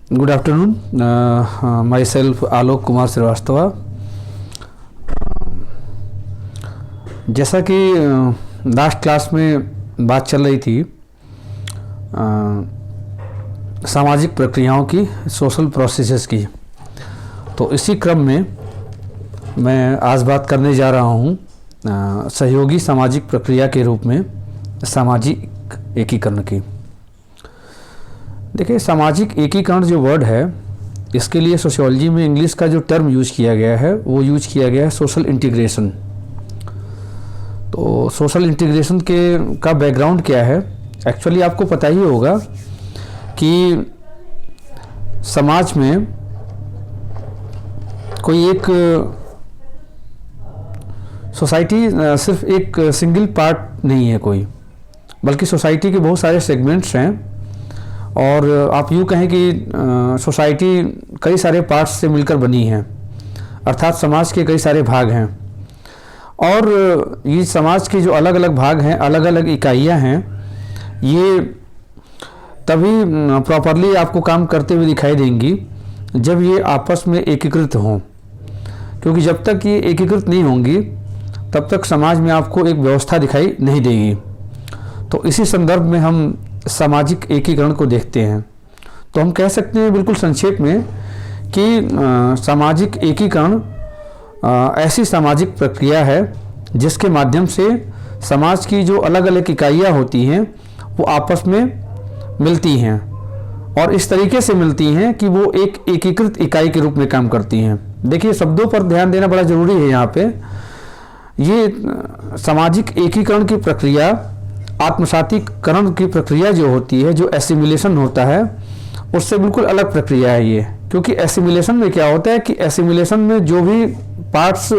Good afternoon. Myself Alok Kumar Srivastava. जैसा कि last class में बात चल रही थी सामाजिक प्रक्रियाओं की, सोशल प्रोसेसेस की, तो इसी क्रम में मैं आज बात करने जा रहा हूँ सहयोगी सामाजिक प्रक्रिया के रूप में सामाजिक एकीकरण की। देखिए, सामाजिक एकीकरण जो वर्ड है, इसके लिए सोशियोलॉजी में इंग्लिश का जो टर्म यूज किया गया है वो यूज किया गया है सोशल इंटीग्रेशन। तो सोशल इंटीग्रेशन का बैकग्राउंड क्या है? एक्चुअली आपको पता ही होगा कि समाज में कोई एक सोसाइटी सिर्फ एक सिंगल पार्ट नहीं है कोई, बल्कि सोसाइटी के बहुत सारे सेगमेंट्स हैं। और आप यूँ कहें कि सोसाइटी कई सारे पार्ट्स से मिलकर बनी है, अर्थात समाज के कई सारे भाग हैं। और ये समाज के जो अलग अलग भाग हैं, अलग अलग इकाइयाँ हैं, ये तभी प्रॉपरली आपको काम करते हुए दिखाई देंगी जब ये आपस में एकीकृत हों। क्योंकि जब तक ये एकीकृत नहीं होंगी तब तक समाज में आपको एक व्यवस्था दिखाई नहीं देगी। तो इसी संदर्भ में हम सामाजिक एकीकरण को देखते हैं। तो हम कह सकते हैं बिल्कुल संक्षेप में कि सामाजिक एकीकरण ऐसी सामाजिक प्रक्रिया है जिसके माध्यम से समाज की जो अलग अलग इकाइयाँ होती हैं वो आपस में मिलती हैं, और इस तरीके से मिलती हैं कि वो एक एकीकृत इकाई के रूप में काम करती हैं। देखिए, शब्दों पर ध्यान देना बड़ा ज़रूरी है। यहाँ पे ये सामाजिक एकीकरण की प्रक्रिया, आत्मसातीकरण की प्रक्रिया जो होती है, जो एसिमिलेशन होता है, उससे बिल्कुल अलग प्रक्रिया है ये। क्योंकि एसिमिलेशन में क्या होता है कि एसिमिलेशन में जो भी पार्ट्स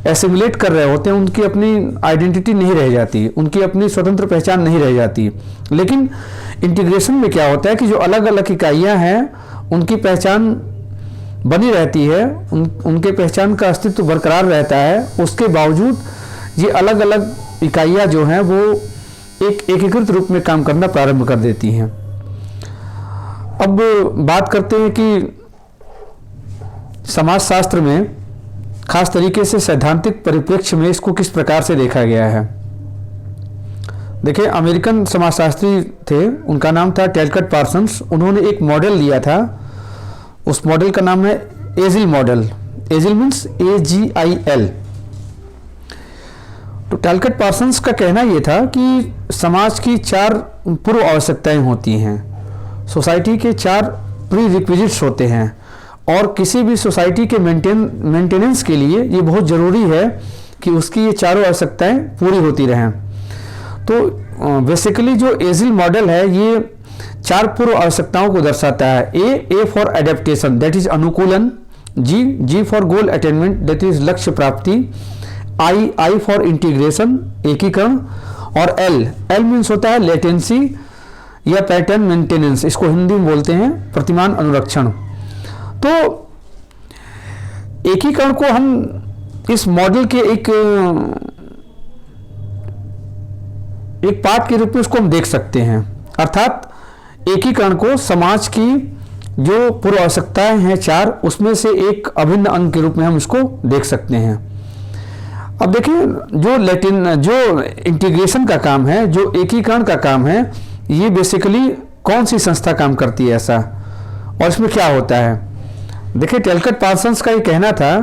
एसिमिलेट कर रहे होते हैं उनकी अपनी आइडेंटिटी नहीं रह जाती, उनकी अपनी स्वतंत्र पहचान नहीं रह जाती। लेकिन इंटीग्रेशन में क्या होता है कि जो अलग अलग इकाइयाँ हैं उनकी पहचान बनी रहती है, उनके पहचान का अस्तित्व बरकरार रहता है। उसके बावजूद ये अलग अलग इकाइयाँ जो हैं वो एक एकीकृत रूप में काम करना प्रारंभ कर देती हैं। अब बात करते हैं कि समाजशास्त्र में खास तरीके से सैद्धांतिक परिप्रेक्ष्य में इसको किस प्रकार से देखा गया है। देखिए, अमेरिकन समाजशास्त्री थे, उनका नाम था टैलकट पार्सन्स। उन्होंने एक मॉडल दिया था, उस मॉडल का नाम है agile model. Agile means AGIL। तो टैलकट पार्सन्स का कहना यह था कि समाज की 4 पूर्व आवश्यकताएं होती हैं, सोसाइटी के 4 प्री रिक्विजिट्स होते हैं, और किसी भी सोसाइटी के मेंटेनेंस के लिए ये बहुत ज़रूरी है कि उसकी ये 4 आवश्यकताएं पूरी होती रहें। तो बेसिकली जो एजिल मॉडल है ये 4 पूर्व आवश्यकताओं को दर्शाता है। A for adaptation, that is अनुकूलन। G for goal attainment, that is लक्ष्य प्राप्ति। I फॉर इंटीग्रेशन, एकीकरण। और L मीन्स होता है लेटेंसी या पैटर्न मेंटेनेंस, इसको हिंदी में बोलते हैं प्रतिमान अनुरक्षण। तो एकीकरण को हम इस मॉडल के एक पार्ट के रूप में उसको हम देख सकते हैं। अर्थात एकीकरण को समाज की जो पूर्व आवश्यकताएं हैं 4, उसमें से एक अभिन्न अंग के रूप में हम इसको देख सकते हैं। अब देखिए, जो इंटीग्रेशन का काम है, जो एकीकरण का काम है, ये बेसिकली कौन सी संस्था काम करती है ऐसा, और इसमें क्या होता है। देखिए, टैलकट पार्सन्स का ये कहना था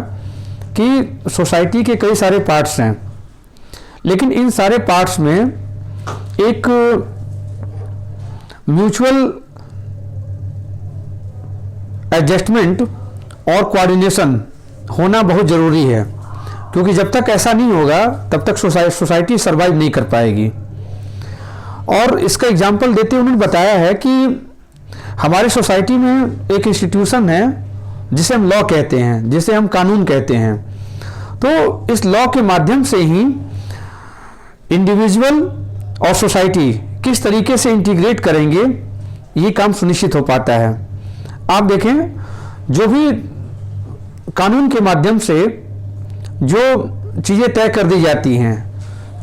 कि सोसाइटी के कई सारे पार्ट्स हैं, लेकिन इन सारे पार्ट्स में एक म्यूचुअल एडजस्टमेंट और कोऑर्डिनेशन होना बहुत ज़रूरी है। क्योंकि जब तक ऐसा नहीं होगा तब तक सोसाइटी सर्वाइव नहीं कर पाएगी। और इसका एग्जाम्पल देते हुए उन्होंने बताया है कि हमारे सोसाइटी में एक इंस्टीट्यूशन है जिसे हम लॉ कहते हैं, जिसे हम कानून कहते हैं। तो इस लॉ के माध्यम से ही इंडिविजुअल और सोसाइटी किस तरीके से इंटीग्रेट करेंगे ये काम सुनिश्चित हो पाता है। आप देखें, जो भी कानून के माध्यम से जो चीज़ें तय कर दी जाती हैं,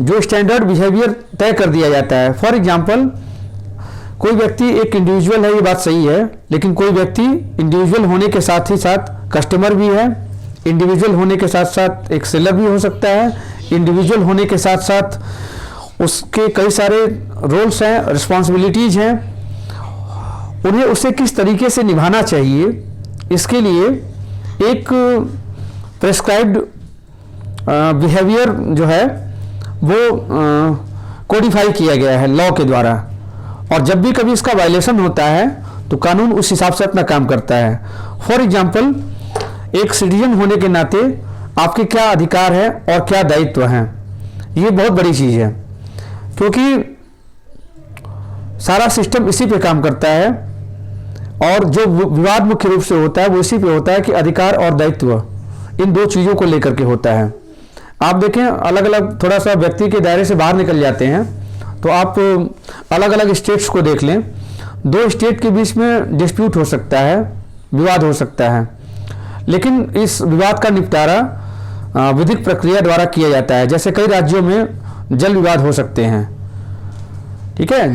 जो स्टैंडर्ड बिहेवियर तय कर दिया जाता है, फॉर एग्जांपल कोई व्यक्ति एक इंडिविजुअल है, ये बात सही है, लेकिन कोई व्यक्ति इंडिविजुअल होने के साथ ही साथ कस्टमर भी है, इंडिविजुअल होने के साथ साथ एक सेलर भी हो सकता है, इंडिविजुअल होने के साथ साथ उसके कई सारे रोल्स हैं, रिस्पॉन्सिबिलिटीज़ हैं, उन्हें उसे किस तरीके से निभाना चाहिए, इसके लिए एक प्रेस्क्राइब्ड बिहेवियर जो है वो कोडिफाई किया गया है लॉ के द्वारा, और जब भी कभी इसका वायलेशन होता है तो कानून उस हिसाब से अपना काम करता है। फॉर एग्जाम्पल, एक सिटीजन होने के नाते आपके क्या अधिकार है और क्या दायित्व हैं, ये बहुत बड़ी चीज़ है, क्योंकि सारा सिस्टम इसी पे काम करता है, और जो विवाद मुख्य रूप से होता है वो इसी पे होता है कि अधिकार और दायित्व इन दो चीज़ों को लेकर के होता है। आप देखें, अलग अलग थोड़ा सा व्यक्ति के दायरे से बाहर निकल जाते हैं तो आप अलग अलग स्टेट्स को देख लें, दो स्टेट के बीच में डिस्प्यूट हो सकता है, विवाद हो सकता है, लेकिन इस विवाद का निपटारा विधिक प्रक्रिया द्वारा किया जाता है। जैसे कई राज्यों में जल विवाद हो सकते हैं, ठीक है,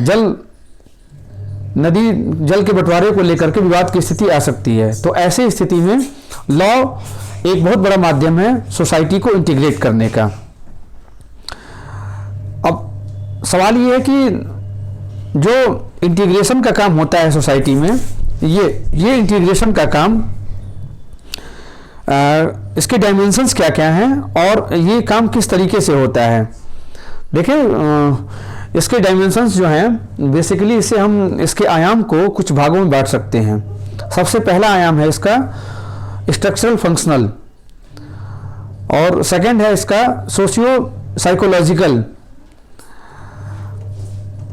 नदी जल के बंटवारे को लेकर के विवाद की स्थिति आ सकती है। तो ऐसी स्थिति में लॉ एक बहुत बड़ा माध्यम है सोसाइटी को इंटीग्रेट करने का। अब सवाल ये है कि जो इंटीग्रेशन का काम होता है सोसाइटी में, ये इंटीग्रेशन का काम इसके डायमेंशंस क्या क्या हैं और ये काम किस तरीके से होता है। देखिए, इसके डायमेंशंस जो हैं, बेसिकली इसे हम इसके आयाम को कुछ भागों में बांट सकते हैं। सबसे पहला आयाम है इसका स्ट्रक्चरल फंक्शनल, और सेकंड है इसका सोशियो साइकोलॉजिकल,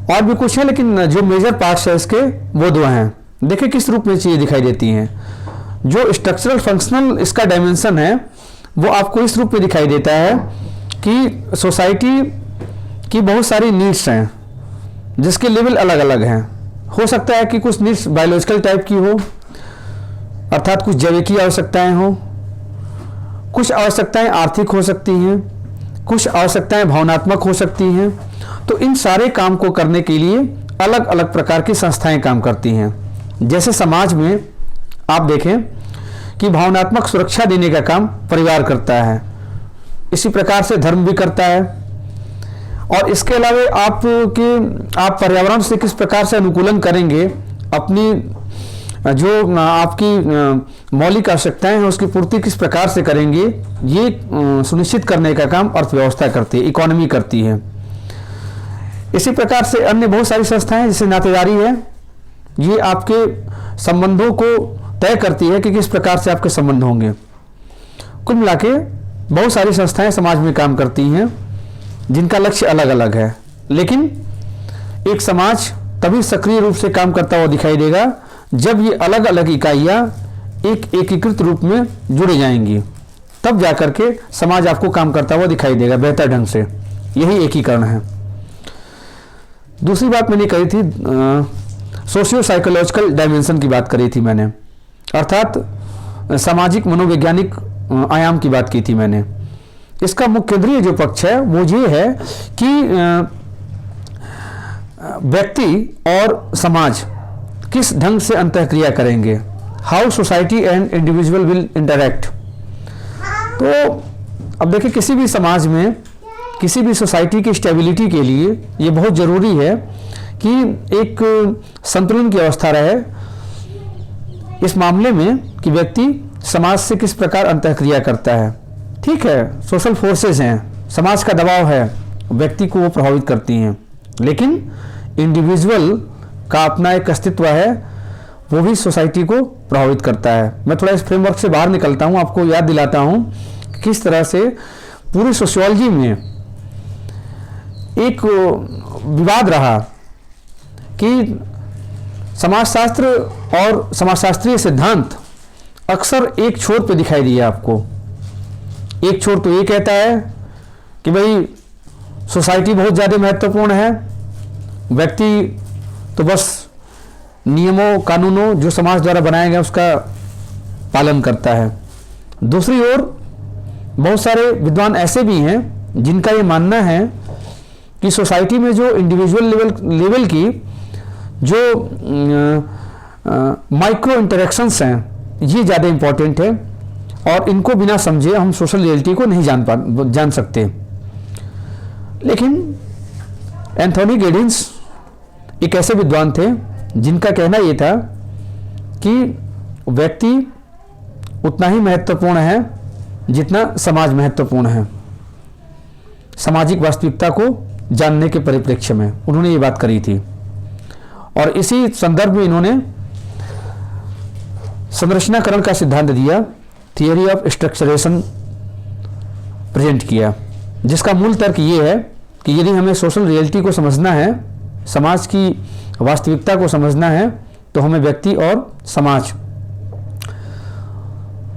और भी कुछ है, लेकिन जो मेजर पार्ट्स है इसके वो दो हैं। देखिए किस रूप में चीज़ें दिखाई देती हैं। जो स्ट्रक्चरल फंक्शनल इसका डायमेंशन है वो आपको इस रूप में दिखाई देता है कि सोसाइटी की बहुत सारी नीड्स हैं जिसके लेवल अलग अलग हैं। हो सकता है कि कुछ नीड्स बायोलॉजिकल टाइप की हो, अर्थात कुछ जैविकी आवश्यकताएं हो, कुछ आवश्यकताएं आर्थिक हो सकती हैं, कुछ आवश्यकताएं भावनात्मक हो सकती हैं। तो इन सारे काम को करने के लिए अलग अलग प्रकार की संस्थाएं काम करती हैं। जैसे समाज में आप देखें कि भावनात्मक सुरक्षा देने का काम परिवार करता है, इसी प्रकार से धर्म भी करता है, और इसके अलावा आप पर्यावरण से किस प्रकार से अनुकूलन करेंगे, अपनी जो आपकी मौलिक आवश्यकताएं हैं उसकी पूर्ति किस प्रकार से करेंगे, ये सुनिश्चित करने का काम अर्थव्यवस्था करती है, इकोनॉमी करती है। इसी प्रकार से अन्य बहुत सारी संस्थाएं जैसे नातेदारी है, ये आपके संबंधों को तय करती है कि किस प्रकार से आपके संबंध होंगे। कुल मिला के बहुत सारी संस्थाएं समाज में काम करती हैं जिनका लक्ष्य अलग अलग है, लेकिन एक समाज तभी सक्रिय रूप से काम करता हुआ दिखाई देगा जब ये अलग अलग इकाइयाँ एक एकीकृत रूप में जुड़े जाएंगी, तब जाकर के समाज आपको काम करता हुआ दिखाई देगा बेहतर ढंग से। यही एकीकरण है। दूसरी बात मैंने कही थी, सोशियो साइकोलॉजिकल डायमेंशन की बात करी थी मैंने, अर्थात सामाजिक मनोवैज्ञानिक आयाम की बात की थी मैंने। इसका मुख्य केंद्रीय जो पक्ष है वो ये है कि व्यक्ति और समाज किस ढंग से अंतःक्रिया करेंगे, how society and individual will interact. तो अब देखिए, किसी भी समाज में, किसी भी सोसाइटी की स्टेबिलिटी के लिए ये बहुत ज़रूरी है कि एक संतुलन की अवस्था रहे इस मामले में कि व्यक्ति समाज से किस प्रकार अंतःक्रिया करता है। ठीक है, सोशल फोर्सेस हैं, समाज का दबाव है, व्यक्ति को वो प्रभावित करती हैं, लेकिन इंडिविजुअल का अपना एक अस्तित्व है, वो भी सोसाइटी को प्रभावित करता है। मैं थोड़ा इस फ्रेमवर्क से बाहर निकलता हूँ, आपको याद दिलाता हूँ किस तरह से पूरी सोशियोलॉजी में एक विवाद रहा कि समाजशास्त्र और समाजशास्त्रीय सिद्धांत अक्सर एक छोर पे दिखाई दिया आपको। एक छोर तो ये कहता है कि भाई सोसाइटी बहुत ज़्यादा महत्वपूर्ण है, व्यक्ति तो बस नियमों कानूनों जो समाज द्वारा बनाया गया उसका पालन करता है। दूसरी ओर बहुत सारे विद्वान ऐसे भी हैं जिनका ये मानना है कि सोसाइटी में जो इंडिविजुअल लेवल की जो माइक्रो इंटरेक्शंस हैं ये ज़्यादा इम्पॉर्टेंट है, और इनको बिना समझे हम सोशल रियलिटी को नहीं जान सकते। लेकिन एंथोनी गिडिन्स एक ऐसे विद्वान थे जिनका कहना ये था कि व्यक्ति उतना ही महत्वपूर्ण है जितना समाज महत्वपूर्ण है, सामाजिक वास्तविकता को जानने के परिप्रेक्ष्य में उन्होंने ये बात करी थी। और इसी संदर्भ में इन्होंने संरचनाकरण का सिद्धांत दिया, थियरी ऑफ स्ट्रक्चरेशन प्रेजेंट किया, जिसका मूल तर्क ये है कि यदि हमें सोशल रियलिटी को समझना है, समाज की वास्तविकता को समझना है, तो हमें व्यक्ति और समाज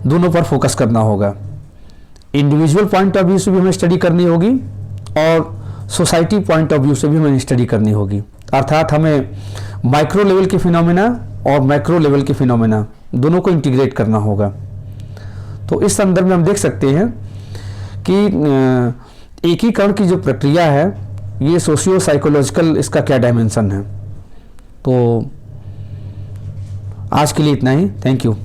दोनों पर फोकस करना होगा। इंडिविजुअल पॉइंट ऑफ व्यू से भी हमें स्टडी करनी होगी और सोसाइटी पॉइंट ऑफ व्यू से भी हमें स्टडी करनी होगी। अर्थात हमें माइक्रो लेवल के फिनोमेना और मैक्रो लेवल के फिनोमेना दोनों को इंटीग्रेट करना होगा। तो इस संदर्भ में हम देख सकते हैं कि एकीकरण की जो प्रक्रिया है ये सोशियो साइकोलॉजिकल इसका क्या डायमेंशन है। तो आज के लिए इतना ही, थैंक यू।